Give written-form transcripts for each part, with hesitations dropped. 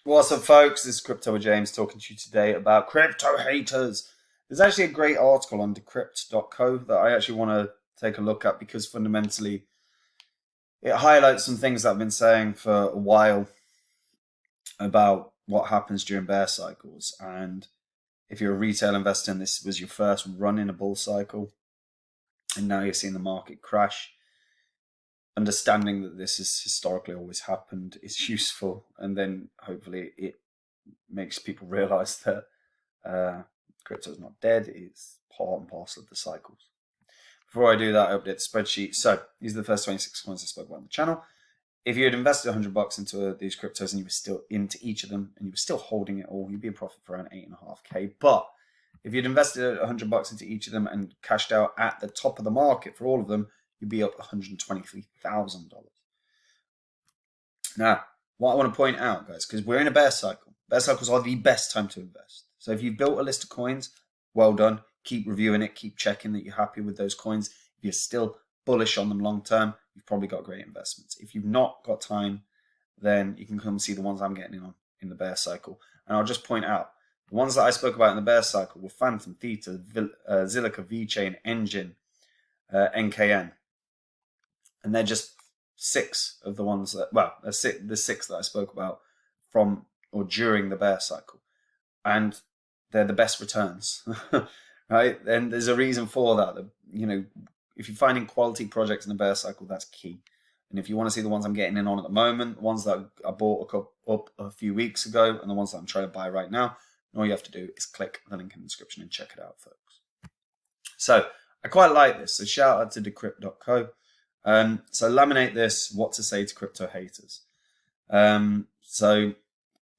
What's up, folks? This is Crypto with James talking to you today about crypto haters. There's actually a great article on decrypt.co that I actually want to take a look at because fundamentally it highlights some things that I've been saying for a while about what happens during bear cycles. And if you're a retail investor and this was your first run in a bull cycle and now you're seeing the market crash, understanding that this has historically always happened is useful, and then hopefully it makes people realize that crypto is not dead, it's part and parcel of the cycles. Before I do that, I update the spreadsheet. So these are the first 26 coins I spoke about on the channel. If you had invested $100 into these cryptos and you were still into each of them and you were still holding it all, you'd be in profit for around 8.5K. But if you'd invested $100 into each of them and cashed out at the top of the market for all of them, you'd be up $123,000. Now, what I want to point out, guys, because we're in a bear cycle. Bear cycles are the best time to invest. So if you've built a list of coins, well done. Keep reviewing it. Keep checking that you're happy with those coins. If you're still bullish on them long term, you've probably got great investments. If you've not got time, then you can come see the ones I'm getting in on in the bear cycle. And I'll just point out, the ones that I spoke about in the bear cycle were Phantom, Theta, Zilliqa, VeChain, Engine, NKN. And they're just six of the ones that, well, the six that I spoke about from or during the bear cycle. And they're the best returns, right? And there's a reason for that. You know, if you're finding quality projects in the bear cycle, that's key. And if you want to see the ones I'm getting in on at the moment, ones that I bought up a few weeks ago, and the ones that I'm trying to buy right now, all you have to do is click the link in the description and check it out, folks. So I quite like this. So shout out to decrypt.co. So laminate this, what to say to crypto haters. So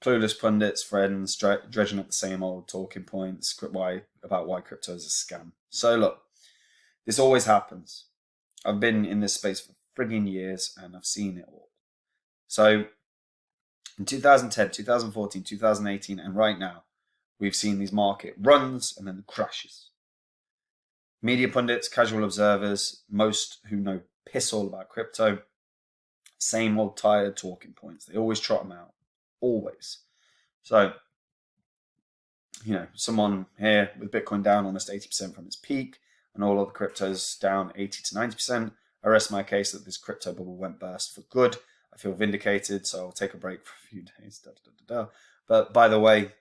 clueless pundits, friends, dredging up the same old talking points about why crypto is a scam. So look, this always happens. I've been in this space for frigging years and I've seen it all. So in 2010, 2014, 2018, and right now, we've seen these market runs and then the crashes. Media pundits, casual observers, most who know piss all about crypto, same old tired talking points. They always trot them out. Always. So, you know, someone here with Bitcoin down almost 80% from its peak and all other cryptos down 80 to 90%. I rest my case that this crypto bubble went burst for good. I feel vindicated, so I'll take a break for a few days. But by the way,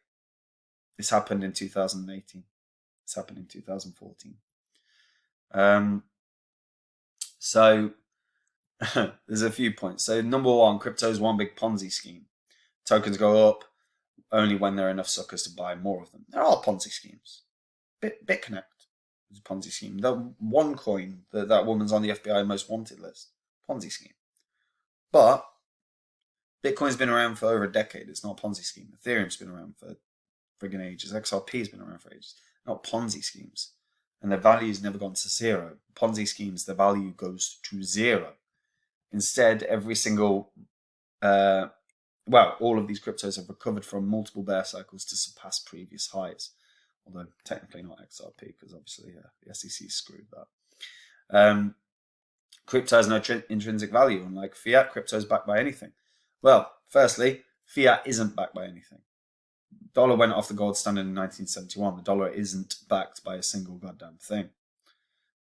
this happened in 2018. This happened in 2014. So there's a few points. So number one, crypto is one big Ponzi scheme. Tokens go up only when there are enough suckers to buy more of them. There are Ponzi schemes. BitConnect is a Ponzi scheme. The one coin that woman's on the FBI most wanted list. Ponzi scheme. But Bitcoin's been around for over a decade. It's not a Ponzi scheme. Ethereum's been around for friggin' ages. XRP's been around for ages. Not Ponzi schemes. And their value's never gone to zero. Ponzi schemes, the value goes to zero. Instead, every single, all of these cryptos have recovered from multiple bear cycles to surpass previous highs. Although technically not XRP, because obviously the SEC screwed that. Crypto has no intrinsic value, unlike fiat. Crypto is backed by anything. Well, firstly, fiat isn't backed by anything. Dollar went off the gold standard in 1971. The dollar isn't backed by a single goddamn thing.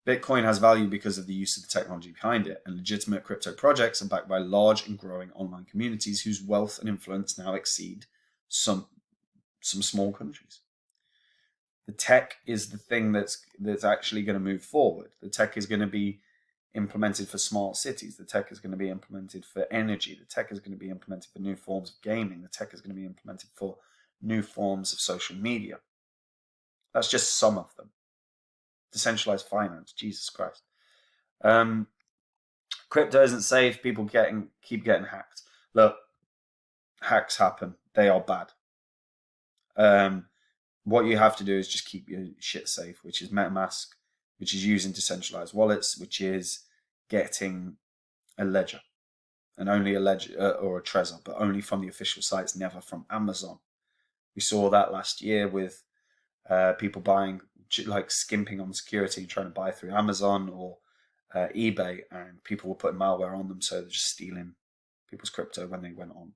Bitcoin has value because of the use of the technology behind it, and legitimate crypto projects are backed by large and growing online communities whose wealth and influence now exceed some small countries. The tech is the thing that's actually going to move forward. The tech is going to be implemented for smart cities. The tech is going to be implemented for energy. The tech is going to be implemented for new forms of gaming. The tech is going to be implemented for new forms of social media. That's just some of them. Decentralized finance, Jesus Christ. Crypto isn't safe. People keep getting hacked. Look, hacks happen. They are bad. What you have to do is just keep your shit safe, which is MetaMask, which is using decentralized wallets, which is getting a ledger, and only a ledger or a Trezor, but only from the official sites, never from Amazon. We saw that last year with people buying, like skimping on security and trying to buy through Amazon or eBay, and people were putting malware on them, so they're just stealing people's crypto when they went on.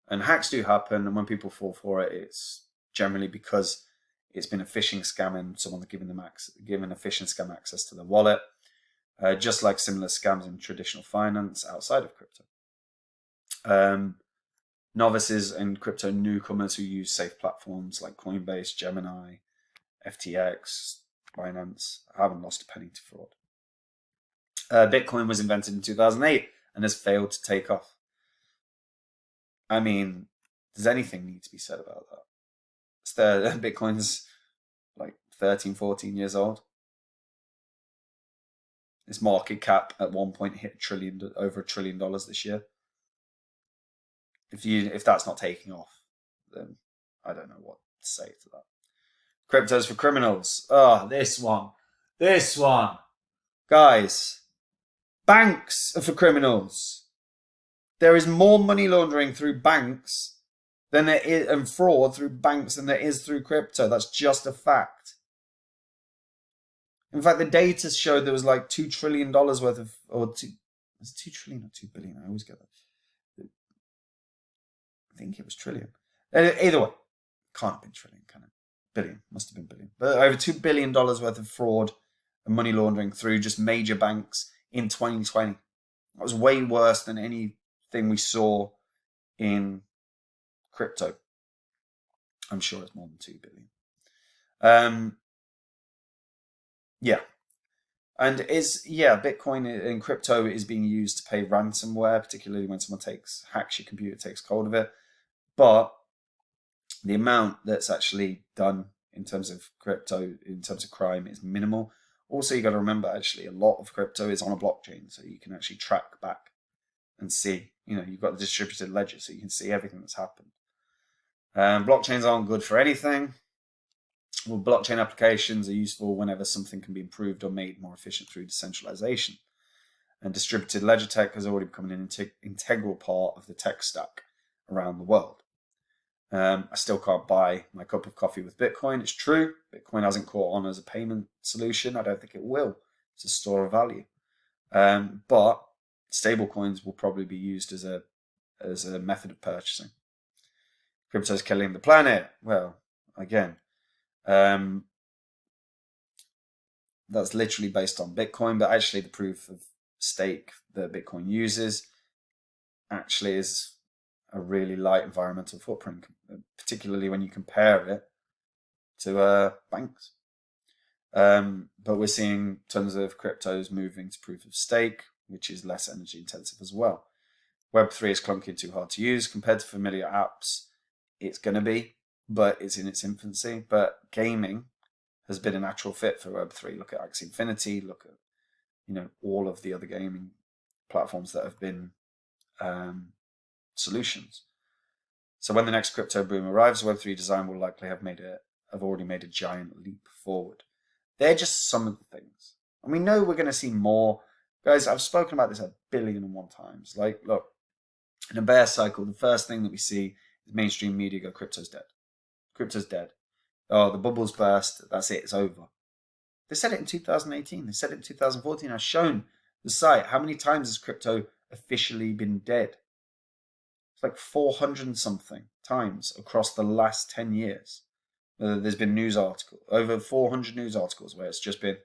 And hacks do happen, and when people fall for it, it's generally because it's been a phishing scam and someone's given a phishing scam access to their wallet, just like similar scams in traditional finance outside of crypto. Novices and crypto newcomers who use safe platforms like Coinbase, Gemini, FTX, Binance haven't lost a penny to fraud. Bitcoin was invented in 2008 and has failed to take off. I mean, does anything need to be said about that? Bitcoin's like 13, 14 years old. Its market cap at one point hit over $1 trillion this year. If that's not taking off, then I don't know what to say to that. Cryptos for criminals. Oh, this one. Guys, banks are for criminals. There is more money laundering through banks than there is, and fraud through banks than there is through crypto. That's just a fact. In fact, the data showed there was like $2 trillion worth of, was it 2 trillion or 2 billion? I always get that. I think it was trillion. Either way, can't have been trillion, can it? Billion, must have been billion. But over $2 billion worth of fraud and money laundering through just major banks in 2020. That was way worse than anything we saw in crypto. I'm sure it's more than 2 billion. Yeah. And Bitcoin and crypto is being used to pay ransomware, particularly when someone hacks your computer, takes hold of it. But the amount that's actually done in terms of crypto, in terms of crime, is minimal. Also, you got to remember, actually, a lot of crypto is on a blockchain, so you can actually track back and see. You've got the distributed ledger, so you can see everything that's happened. Blockchains aren't good for anything. Well, blockchain applications are useful whenever something can be improved or made more efficient through decentralization. And distributed ledger tech has already become an integral part of the tech stack around the world. I still can't buy my cup of coffee with Bitcoin. It's true. Bitcoin hasn't caught on as a payment solution. I don't think it will. It's a store of value. But stablecoins will probably be used as a method of purchasing. Crypto's killing the planet. Well, again, that's literally based on Bitcoin, but actually the proof of stake that Bitcoin uses actually is a really light environmental footprint, particularly when you compare it to banks. But we're seeing tons of cryptos moving to proof of stake, which is less energy intensive as well. Web3 is clunky and too hard to use compared to familiar apps. It's going to be, but it's in its infancy. But gaming has been a natural fit for Web3. Look at Axie Infinity. Look at all of the other gaming platforms that have been solutions. So when the next crypto boom arrives, Web3 design will likely have already made a giant leap forward. They're just some of the things, and we know we're going to see more. Guys, I've spoken about this 1,000,000,001 times. Like, look, in a bear cycle, the first thing that we see is mainstream media go, crypto's dead. Crypto's dead. Oh, the bubble's burst. That's it. It's over. They said it in 2018. They said it in 2014. I've shown the site. How many times has crypto officially been dead? It's like 400 and something times across the last 10 years. There's been news articles, over 400 news articles where it's just been,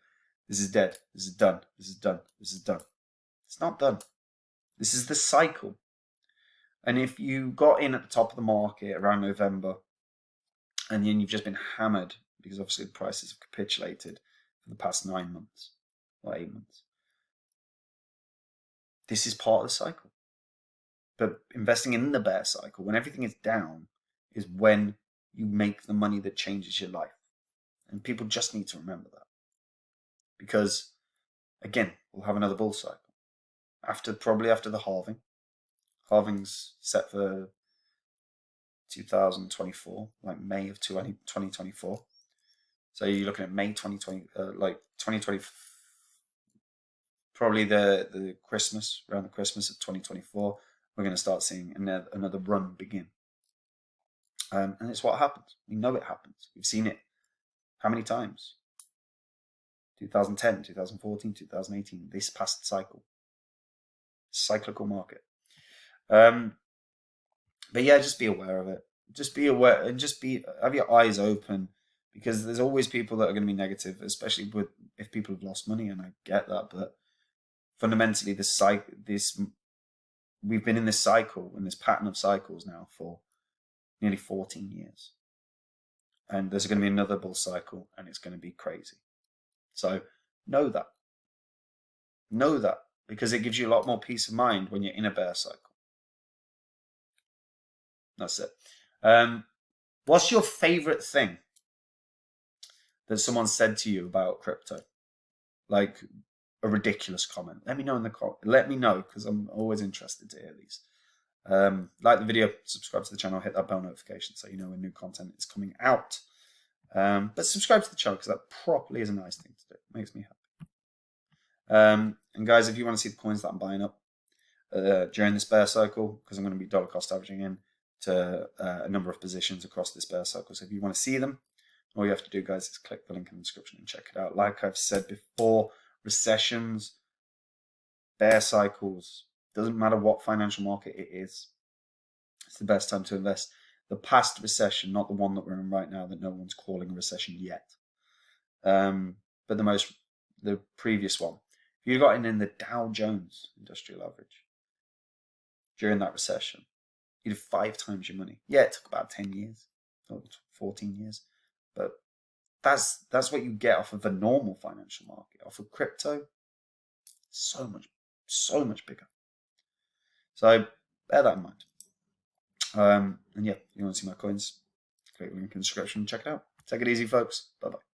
this is dead, this is done, this is done, this is done. It's not done. This is the cycle. And if you got in at the top of the market around November, and then you've just been hammered, because obviously the prices have capitulated for the past 9 months or 8 months, this is part of the cycle. But investing in the bear cycle, when everything is down, is when you make the money that changes your life. And people just need to remember that. Because, again, we'll have another bull cycle. Probably after the halving. Halving's set for 2024, like May of 2024. So you're looking at May 2020, 2020, probably the Christmas, around the Christmas of 2024. We're going to start seeing another run begin. And it's what happens. We know it happens. We've seen it how many times? 2010, 2014, 2018, this past cycle. Cyclical market. But yeah, just be aware of it. Just be aware and have your eyes open, because there's always people that are going to be negative, especially if people have lost money, and I get that. But fundamentally, we've been in this cycle, in this pattern of cycles now for nearly 14 years, and there's going to be another bull cycle, and it's going to be crazy. So know that, because it gives you a lot more peace of mind when you're in a bear cycle. That's it. What's your favorite thing that someone said to you about crypto? Like a ridiculous comment. Let me know in the let me know, because I'm always interested to hear these. Like the video, subscribe to the channel, hit that bell notification so you know when new content is coming out. But subscribe to the channel, because that properly is a nice thing to do. It makes me happy. And guys, if you want to see the coins that I'm buying up during this bear cycle, because I'm going to be dollar cost averaging in to a number of positions across this bear cycle. So if you want to see them, all you have to do, guys, is click the link in the description and check it out. Like I've said before, recessions, bear cycles, doesn't matter what financial market it is, it's the best time to invest. The past recession, not the one that we're in right now that no one's calling a recession yet, but the previous one. If you'd gotten in the Dow Jones Industrial Average during that recession, you'd have 5 times your money. Yeah, it took about 10 years, or 14 years, but that's what you get off of a normal financial market. Off of crypto, so much bigger. So bear that in mind. And yeah, if you want to see my coins, click the link in the description and check it out. Take it easy, folks. Bye-bye.